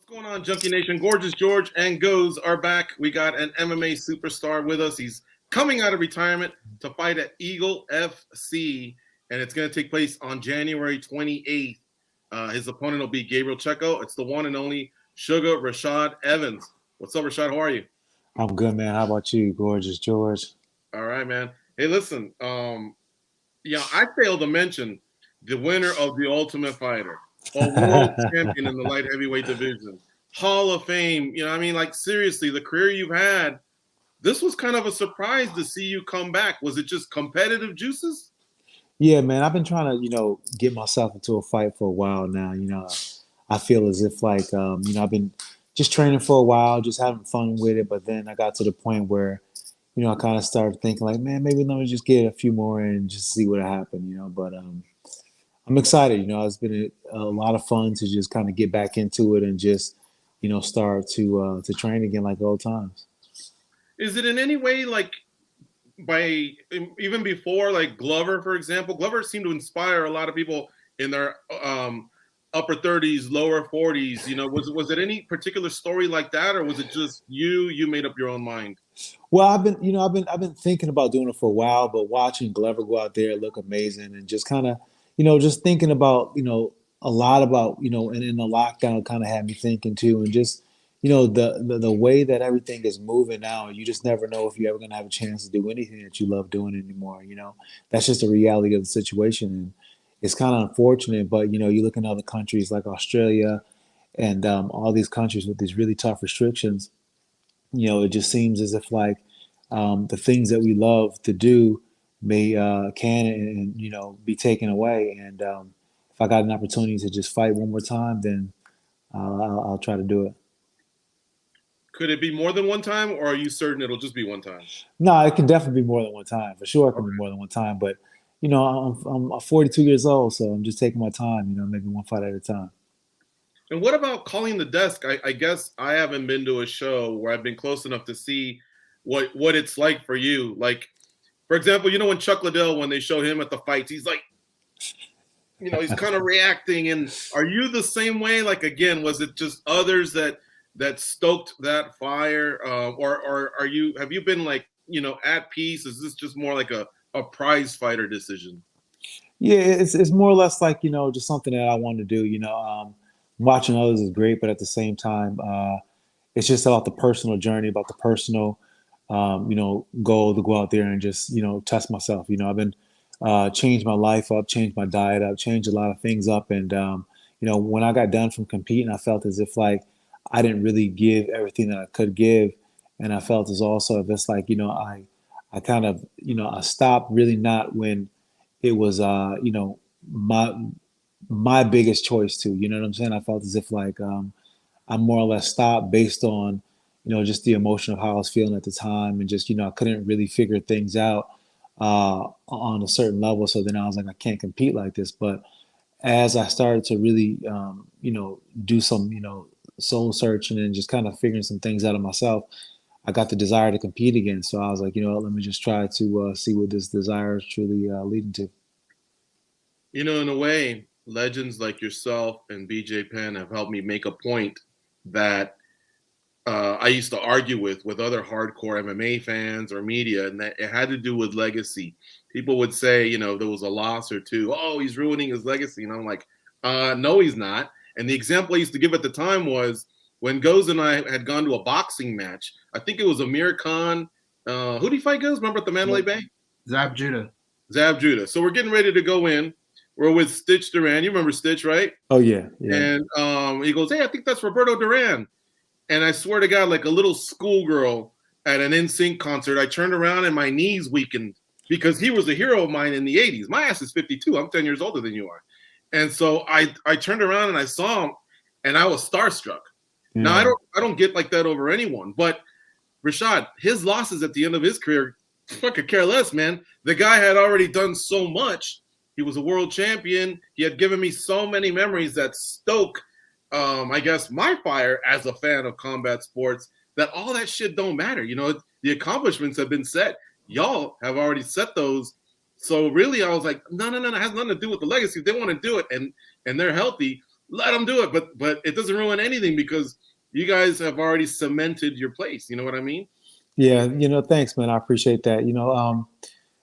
What's going on, Junkie Nation? Gorgeous George and Goes are back. We got an MMA superstar with us. He's coming out of retirement to fight at Eagle FC, and it's going to take place on January 28th. His opponent will be Gabriel Checco. It's the one and only Sugar Rashad Evans. What's up, Rashad? How are you? I'm good, man. How about you, Gorgeous George? All right, man. Hey, listen. I failed to mention the winner of the Ultimate Fighter, a world champion in the light heavyweight division, Hall of Fame. Seriously, the career you've had. This was kind of a surprise to see you come back. Was it just competitive juices? Yeah, man. I've been trying to, get myself into a fight for a while now. I feel as if I've been just training for a while, just having fun with it. But then I got to the point where, I kind of started thinking like, man, maybe let me just get a few more and just see what happened. But I'm excited. It's been a lot of fun to just kind of get back into it and just, start to train again like old times. Is it in any way like even before, like Glover, for example? Glover seemed to inspire a lot of people in their upper 30s, lower 40s. Was it any particular story like that, or was it just you made up your own mind? Well, I've been thinking about doing it for a while, but watching Glover go out there look amazing and just kind of, just thinking about, a lot about, and in the lockdown kind of had me thinking too, and just, the way that everything is moving now, you just never know if you're ever going to have a chance to do anything that you love doing anymore. That's just the reality of the situation. And it's kind of unfortunate, but, you look in other countries like Australia and all these countries with these really tough restrictions, it just seems as if like the things that we love to do may can and be taken away. And if I got an opportunity to just fight one more time, then I'll try to do it. Could it be more than one time, or are you certain it'll just be one time? No, it can definitely be more than one time. For sure, it can Okay. be more than one time. But I'm 42 years old, so I'm just taking my time. Maybe one fight at a time. And what about calling the desk? I guess I haven't been to a show where I've been close enough to see what it's like for you. Like, for example, when Chuck Liddell, when they show him at the fights, he's like, he's kind of reacting. And are you the same way? Like, again, was it just others that stoked that fire, or have you been like at peace? Is this just more like a prize fighter decision? Yeah, it's more or less like just something that I want to do. Watching others is great, but at the same time, it's just about the personal journey, about the personal, goal to go out there and just test myself. I've been changed my life up, changed my diet up, changed a lot of things up, and when I got done from competing, I felt as if like I didn't really give everything that I could give, and I felt as also if it's like I kind of I stopped really not when it was my biggest choice to, you know what I'm saying? I felt as if like I more or less stopped based on, just the emotion of how I was feeling at the time and just, I couldn't really figure things out on a certain level. So then I was like, I can't compete like this. But as I started to really, do some, soul searching and just kind of figuring some things out of myself, I got the desire to compete again. So I was like, let me just try to see what this desire is truly leading to. In a way, legends like yourself and BJ Penn have helped me make a point that I used to argue with other hardcore MMA fans or media, and that it had to do with legacy. People would say, there was a loss or two. Oh, he's ruining his legacy. And I'm like, no, he's not. And the example I used to give at the time was when Goz and I had gone to a boxing match. I think it was Amir Khan. Who did he fight, Goz? Remember at the Mandalay Bay? Zab Judah. Zab Judah. So we're getting ready to go in. We're with Stitch Duran. You remember Stitch, right? Oh, yeah. Yeah. And he goes, hey, I think that's Roberto Duran. And I swear to God, like a little schoolgirl at an NSYNC concert, I turned around and my knees weakened because he was a hero of mine in the 80s. My ass is 52. I'm 10 years older than you are. And so I turned around and I saw him and I was starstruck. Yeah. Now, I don't get like that over anyone. But Rashad, his losses at the end of his career, fucking care less, man. The guy had already done so much. He was a world champion. He had given me so many memories that stoke, I guess, my fire as a fan of combat sports, that all that shit don't matter. The accomplishments have been set. Y'all have already set those. So really, I was like, no, it has nothing to do with the legacy. If they want to do it and they're healthy, let him do it. But it doesn't ruin anything because you guys have already cemented your place. You know what I mean? Yeah, thanks, man. I appreciate that.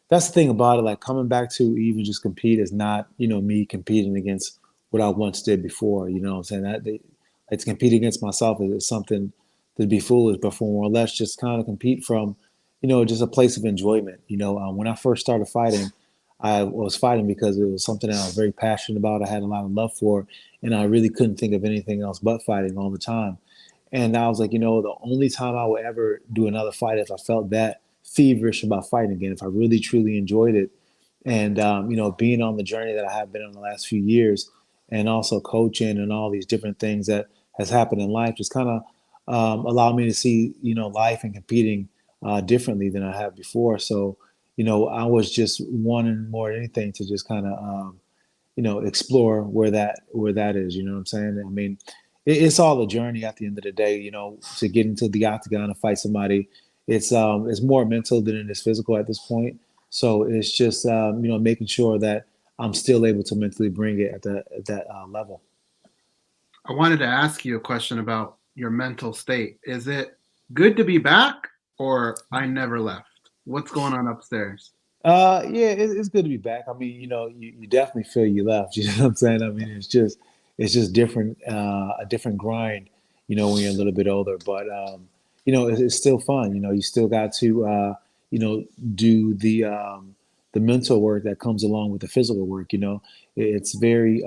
That's the thing about it. Like coming back to even just compete is not, me competing against what I once did before. You know what I'm saying? Like to compete against myself is something to be foolish, but for more or less just kind of compete from, just a place of enjoyment. When I first started fighting, I was fighting because it was something that I was very passionate about. I had a lot of love for, and I really couldn't think of anything else but fighting all the time. And I was like, the only time I would ever do another fight if I felt that feverish about fighting again, if I really truly enjoyed it. And, being on the journey that I have been on the last few years and also coaching and all these different things that has happened in life just kind of allowed me to see, life and competing differently than I have before. So, I was just wanting more than anything to just kind of, explore where that is. You know what I'm saying? I mean, it's all a journey at the end of the day. To get into the octagon and fight somebody, it's more mental than it is physical at this point. So it's just making sure that I'm still able to mentally bring it at that level. I wanted to ask you a question about your mental state. Is it good to be back or I never left? What's going on upstairs? Yeah, it's good to be back. I mean, you definitely feel you left. You know what I'm saying? I mean, it's just different, a different grind. When you're a little bit older, but it's still fun. You still got to do the mental work that comes along with the physical work. It's very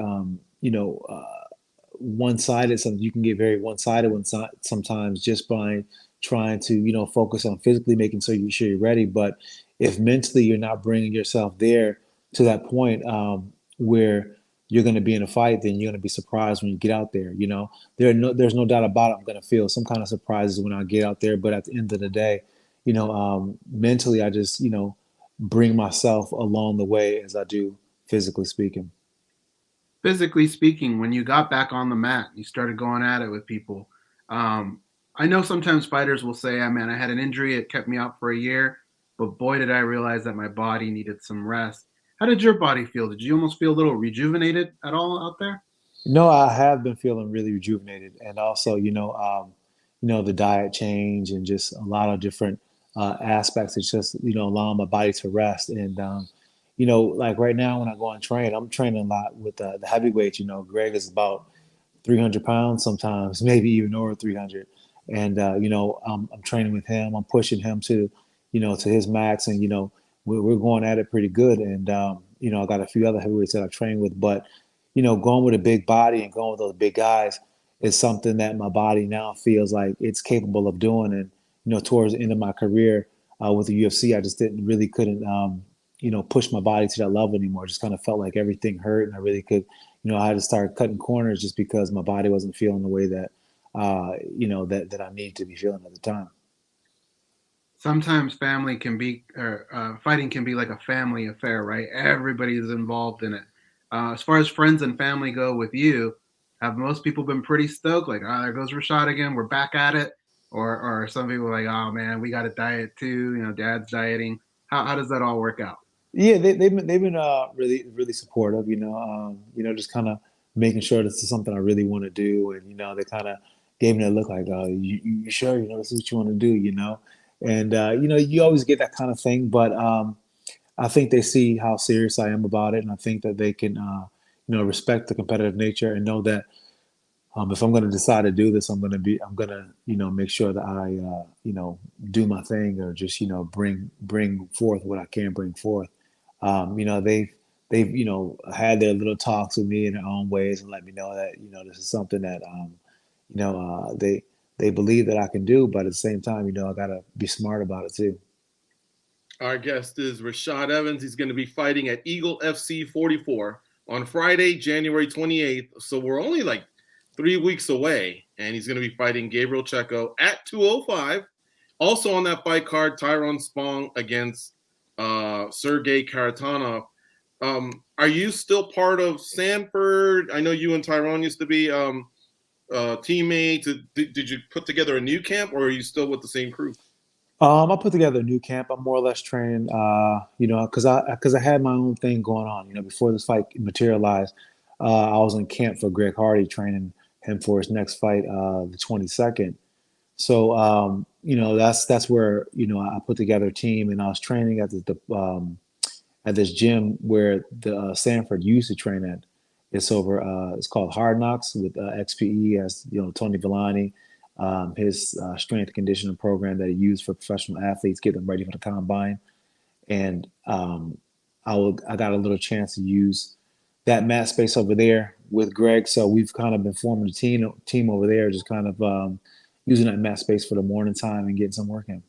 one-sided. Something you can get very one-sided sometimes just by trying to focus on physically making sure you're ready. But if mentally you're not bringing yourself there to that point where you're going to be in a fight, then you're going to be surprised when you get out there. There's no doubt about it. I'm going to feel some kind of surprises when I get out there. But at the end of the day, mentally, I just bring myself along the way as I do physically speaking. Physically speaking, when you got back on the mat, you started going at it with people. I know sometimes fighters will say, "Oh, man, I had an injury. It kept me out for a year. But boy, did I realize that my body needed some rest." How did your body feel? Did you almost feel a little rejuvenated at all out there? No, I have been feeling really rejuvenated, and also, the diet change and just a lot of different aspects. It's just allowing my body to rest, and like right now when I go and train, I'm training a lot with the heavyweights. Greg is about 300 pounds sometimes, maybe even over 300, and I'm training with him. I'm pushing him to his max, and we're going at it pretty good. And I got a few other heavyweights that I train with, but going with a big body and going with those big guys is something that my body now feels like it's capable of doing. And towards the end of my career with the UFC, I just couldn't push my body to that level anymore. Just kind of felt like everything hurt, and I really could, I had to start cutting corners just because my body wasn't feeling the way that that I needed to be feeling at the time. Sometimes family can be, or fighting can be like a family affair, right? Everybody is involved in it. As far as friends and family go with you, have most people been pretty stoked? Like, oh, there goes Rashad again. We're back at it. Or some people are like, oh man, we got to diet too. Dad's dieting. How does that all work out? Yeah, they've been really really supportive. Just kind of making sure this is something I really want to do, and they kind of gave me a look like, you sure? This is what you want to do? And you always get that kind of thing, but I think they see how serious I am about it, and I think that they can respect the competitive nature and know that if I'm going to decide to do this, I'm going to make sure that I do my thing, or just bring forth what I can bring forth. They've had their little talks with me in their own ways and let me know that this is something that they believe that I can do, but at the same time, I gotta be smart about it too. Our guest is Rashad Evans. He's going to be fighting at Eagle FC 44 on Friday, January 28th. So we're only like 3 weeks away, and he's going to be fighting Gabriel Checco at 205. Also on that fight card, Tyrone Spong against Sergey Karatanov. Are you still part of Sanford? I know you and Tyrone used to be teammates. Did you put together a new camp, or are you still with the same crew? I put together a new camp. I'm more or less training, because I had my own thing going on, before this fight materialized. I was in camp for Greg Hardy, training him for his next fight, the 22nd. So that's where I put together a team, and I was training at this gym where the Sanford used to train at. It's called Hard Knocks with XPE, as Tony Villani, his strength and conditioning program that he used for professional athletes, get them ready for the combine. And I got a little chance to use that mat space over there with Greg. So we've kind of been forming a team over there, just kind of using that mat space for the morning time and getting some work in.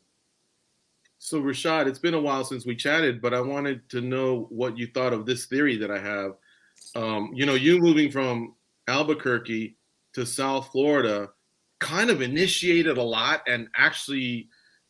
So Rashad, it's been a while since we chatted, but I wanted to know what you thought of this theory that I have. You moving from Albuquerque to South Florida kind of initiated a lot, and actually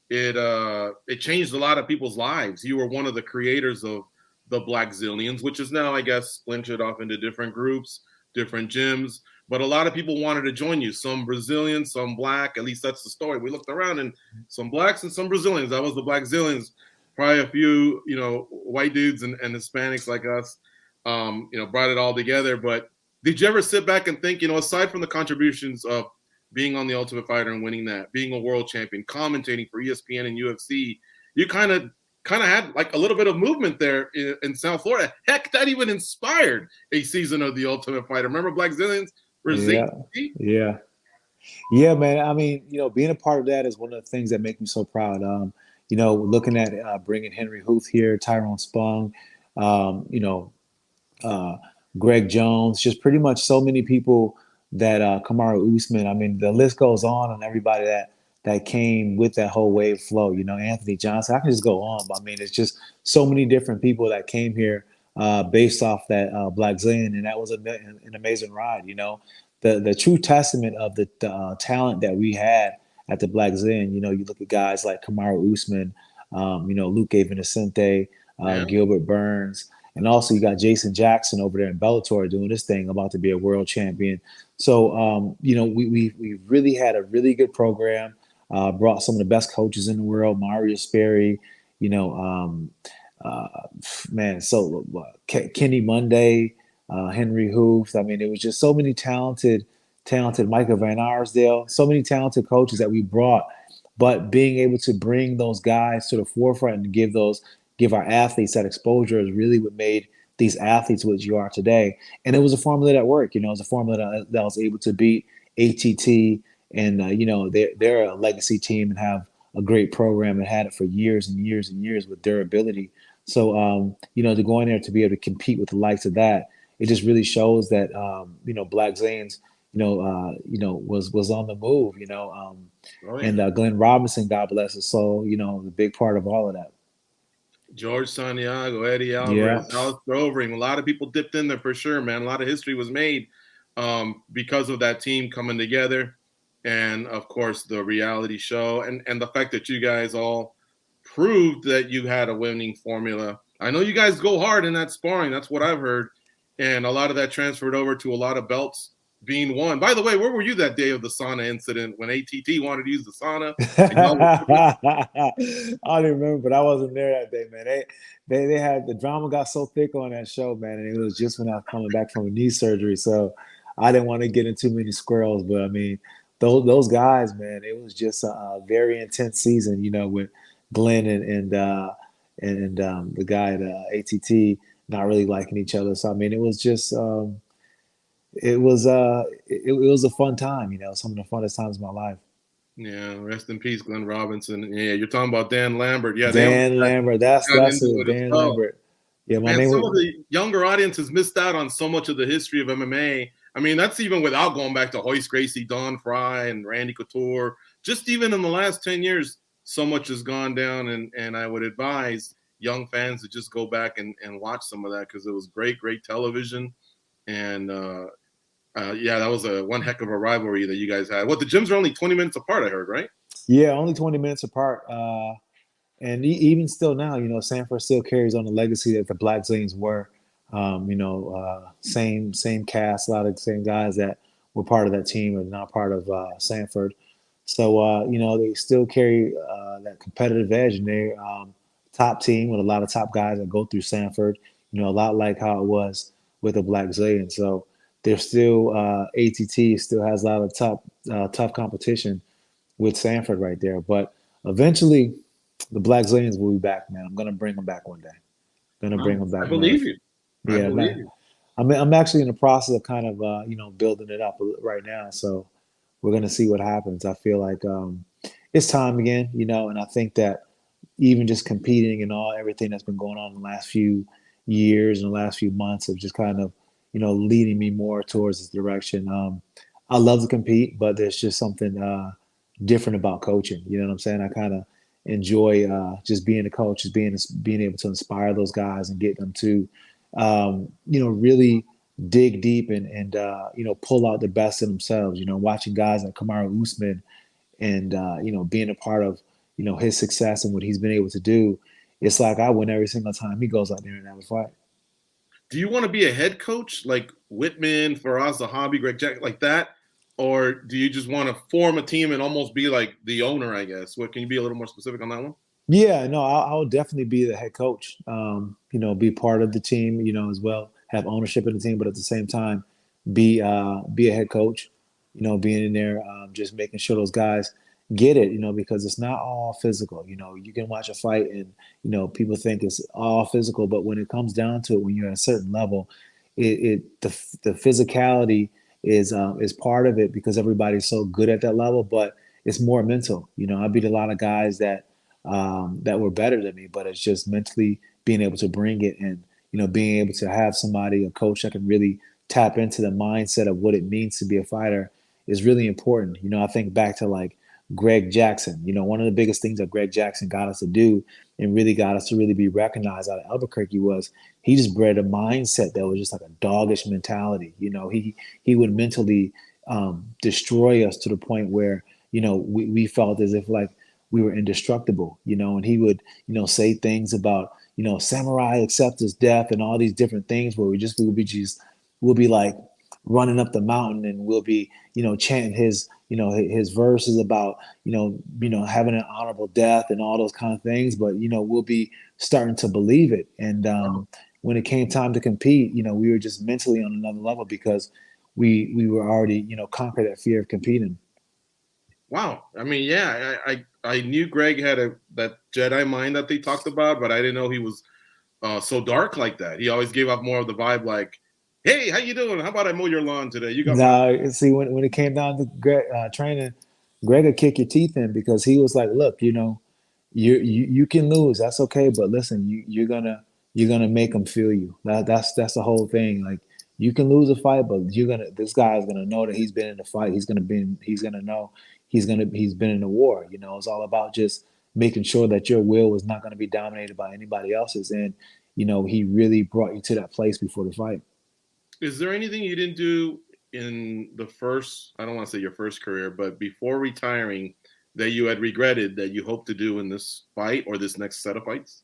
it changed a lot of people's lives. You were one of the creators of the Blackzilians, which is now, I guess, splintered off into different groups, different gyms. But a lot of people wanted to join you. Some Brazilian, some Black. At least that's the story. We looked around, and some Blacks and some Brazilians. That was the Blackzilians. Probably a few, white dudes and Hispanics like us, brought it all together. But did you ever sit back and think, aside from the contributions of being on The Ultimate Fighter and winning that, being a world champion, commentating for ESPN and UFC, you kind of had like a little bit of movement there in South Florida. Heck, that even inspired a season of The Ultimate Fighter. Remember Blackzilians? Yeah, man. I mean, being a part of that is one of the things that make me so proud. Looking at bringing Henry Huth here, Tyrone Spong, Greg Jones, just pretty much so many people that Kamaru Usman. I mean, the list goes on everybody that came with that whole wave flow. Anthony Johnson. I can just go on. But I mean, it's just so many different people that came here based off that Blackzilian, and that was an amazing ride. The true testament of the talent that we had at the Blackzilian. You look at guys like Kamaru Usman, Luke Vincente, Gilbert Burns. And also you got Jason Jackson over there in Bellator doing this thing, about to be a world champion. So, we really had a really good program, brought some of the best coaches in the world, Mario Sperry, Kenny Monday, Henry Hoof. I mean, it was just so many talented Michael Van Arsdale, so many talented coaches that we brought, but being able to bring those guys to the forefront and give our athletes that exposure is really what made these athletes what you are today. And it was a formula that worked. It was a formula that was able to beat ATT, and they're a legacy team and have a great program and had it for years and years and years with durability. So to go in there to be able to compete with the likes of that, it just really shows that Blackzilians was on the move. And Glenn Robinson, God bless his soul, the big part of all of that. George Santiago, Eddie Alvarez, Alex Grovering. A lot of people dipped in there for sure, man. A lot of history was made because of that team coming together. And, of course, the reality show and the fact that you guys all proved that you had a winning formula. I know you guys go hard in that sparring. That's what I've heard. And a lot of that transferred over to a lot of belts being won. By the way, where were you that day of the sauna incident when ATT wanted to use the sauna? I don't remember, but I wasn't there that day, man. They had the drama got so thick on that show, man, and it was just when I was coming back from a knee surgery, so I didn't want to get in too mmany squirrels. But I mean, those guys, man, it was just a very intense season, with Glenn and the guy at ATT not really liking each other. So I mean, it was just. It was a fun time, some of the funnest times of my life. Yeah, rest in peace, Glenn Robinson. Yeah, you're talking about Dan Lambert. Yeah, Dan Lambert. That's it. Dan Lambert. Yeah, some of the younger audiences missed out on so much of the history of MMA. I mean, that's even without going back to Hoist Gracie, Don Fry, and Randy Couture. Just even in the last 10 years, so much has gone down, and I would advise young fans to just go back and watch some of that, because it was great television. And that was one heck of a rivalry that you guys had. The gyms are only 20 minutes apart, I heard, right? Yeah, only 20 minutes apart. And even still now, Sanford still carries on the legacy that the Blackzilians were. Same cast, a lot of the same guys that were part of that team are not part of Sanford. So, they still carry that competitive edge, and they're top team with a lot of top guys that go through Sanford, a lot like how it was with the Blackzilians. So, there's still ATT still has a lot of tough competition with Sanford right there. But eventually, the Blackzilians will be back, man. I'm gonna bring them back one day. Gonna bring them I back, man. believe you. I Yeah, believe man. you. I'm actually in the process of kind of building it up right now. So we're gonna see what happens. I feel like it's time again, and I think that even just competing and everything that's been going on in the last few years and the last few months of just kind of leading me more towards this direction. I love to compete, but there's just something different about coaching. You know what I'm saying? I kind of enjoy just being a coach, just being able to inspire those guys and get them to really dig deep and pull out the best in themselves. Watching guys like Kamaru Usman and being a part of his success and what he's been able to do. It's like I win every single time he goes out there and have a fight. Do you want to be a head coach like Whitman, Faraz Zahabi, Greg Jack, like that? Or do you just want to form a team and almost be like the owner, I guess? What, can you be a little more specific on that one? Yeah, no, I'll definitely be the head coach. Be part of the team, as well, have ownership in the team, but at the same time, be a head coach. Being in there, just making sure those guys get it. Because it's not all physical. You can watch a fight and people think it's all physical, but when it comes down to it, when you're at a certain level, the physicality is part of it because everybody's so good at that level, but it's more mental. I beat a lot of guys that were better than me, but it's just mentally being able to bring it and being able to have somebody, a coach that can really tap into the mindset of what it means to be a fighter is really important. I think back to like Greg Jackson. One of the biggest things that Greg Jackson got us to do and really got us to really be recognized out of Albuquerque was he just bred a mindset that was just like a doggish mentality. He would mentally destroy us to the point where we felt as if like we were indestructible, and he would, say things about, samurai accept his death and all these different things where we'll be like running up the mountain and we'll be, chanting his verses about, having an honorable death and all those kind of things. But, we'll be starting to believe it. And when it came time to compete, we were just mentally on another level because we were already, conquered that fear of competing. Wow. I mean, yeah, I knew Greg had that Jedi mind that they talked about, but I didn't know he was so dark like that. He always gave off more of the vibe like, "Hey, how you doing? How about I mow your lawn today? You got my." Now, see, when it came down to training, Greg would kick your teeth in because he was like, "Look, you can lose. That's okay, but listen, you're gonna make them feel you. That's the whole thing. Like you can lose a fight, but this guy is gonna know that he's been in the fight. He's gonna know he's been in the war. It's all about just making sure that your will is not gonna be dominated by anybody else's. And he really brought you to that place before the fight. Is there anything you didn't do in the first, I don't want to say your first career, but before retiring that you had regretted that you hope to do in this fight or this next set of fights?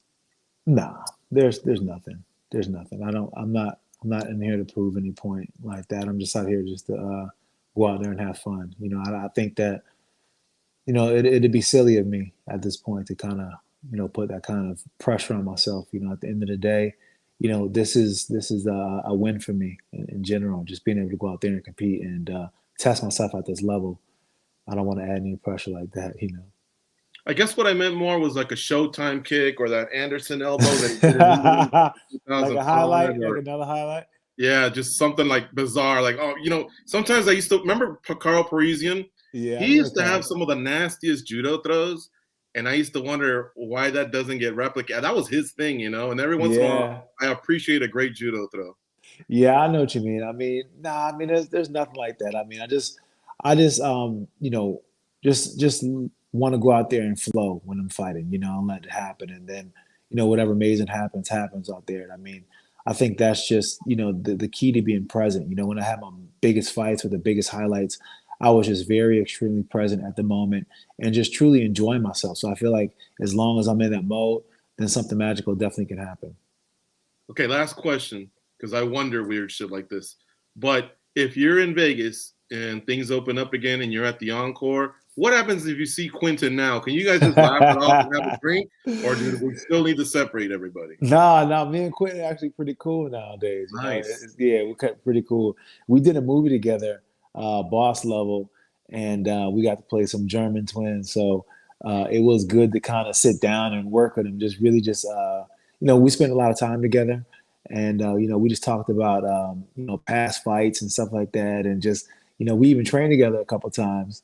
Nah, there's nothing. There's nothing. I'm not in here to prove any point like that. I'm just out here just to go out there and have fun. I think that it'd be silly of me at this point to kind of put that kind of pressure on myself. At the end of the day, this is a win for me in general. Just being able to go out there and compete and test myself at this level. I don't want to add any pressure like that. I guess what I meant more was like a Showtime kick or that Anderson elbow that he did in Like a 2005 highlight, like or another highlight. yeah, just something like bizarre. Like, oh, sometimes I used to remember Carl Parisian. Yeah, I He remember used to have Carl. some of the nastiest judo throws, and I used to wonder why that doesn't get replicated. That was his thing, and every once in a while, Yeah, I appreciate a great judo throw. yeah, I know what you mean. I mean, nah, I mean, there's nothing like that. I mean, I just just want to go out there and flow when I'm fighting, and let it happen, and then whatever amazing happens out there. And I mean, I think that's just the key to being present. When I had my biggest fights with the biggest highlights, I was just very extremely present at the moment and just truly enjoying myself. So I feel like as long as I'm in that mode, then something magical definitely can happen. Okay, last question, because I wonder weird shit like this. But if you're in Vegas and things open up again and you're at the Encore, What happens if you see Quentin now? Can you guys just laugh it off and have a drink, or do we still need to separate everybody? Nah, me and Quentin are actually pretty cool nowadays. You know, Nice. yeah, we're pretty cool. We did a movie together, Boss Level, and we got to play some German twins. So it was good to kind of sit down and work with him. Just really, we spent a lot of time together, and we just talked about past fights and stuff like that, and just we even trained together a couple times.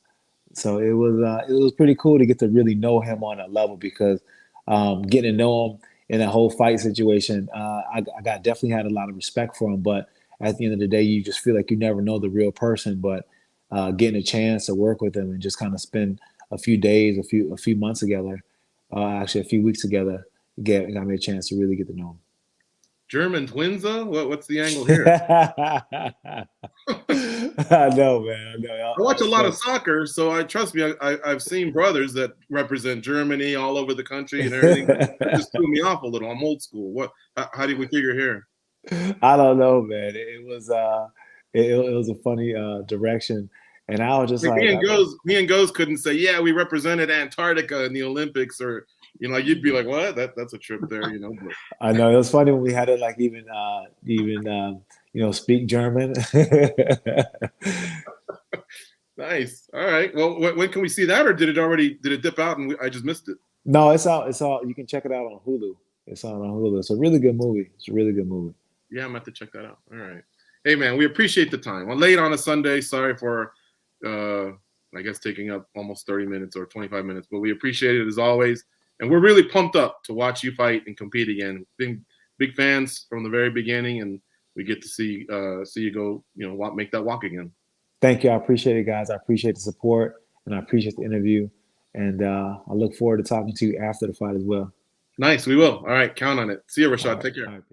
So it was pretty cool to get to really know him on a level because getting to know him in that whole fight situation, I got definitely had a lot of respect for him. But at the end of the day, you just feel like you never know the real person. But getting a chance to work with him and just kind of spend a few days, a few months together, actually a few weeks together, got me a chance to really get to know him. German twins, though? What's the angle here? I know, man. I know. I watch a lot of soccer, so trust me. I've seen brothers that represent Germany all over the country and everything. That just threw me off a little. I'm old school. How did we figure here? I don't know, man. It was a funny direction, and I was just me and Goes couldn't say, yeah, we represented Antarctica in the Olympics, or you'd be like, what? That's a trip there, But. I know it was funny when we had to like even speak German. Nice. All right. Well, when can we see that, or did it dip out and I just missed it? No, it's out. It's all. You can check it out on Hulu. It's out on Hulu. It's a really good movie. Yeah, I'm gonna have to check that out. All right. Hey, man, we appreciate the time. Well, late on a Sunday. Sorry for, I guess, taking up almost 30 minutes or 25 minutes, but we appreciate it as always. And we're really pumped up to watch you fight and compete again. Been big fans from the very beginning, and we get to see you go, make that walk again. Thank you. I appreciate it, guys. I appreciate the support, and I appreciate the interview. And I look forward to talking to you after the fight as well. Nice. We will. All right. Count on it. See you, Rashad. Take care.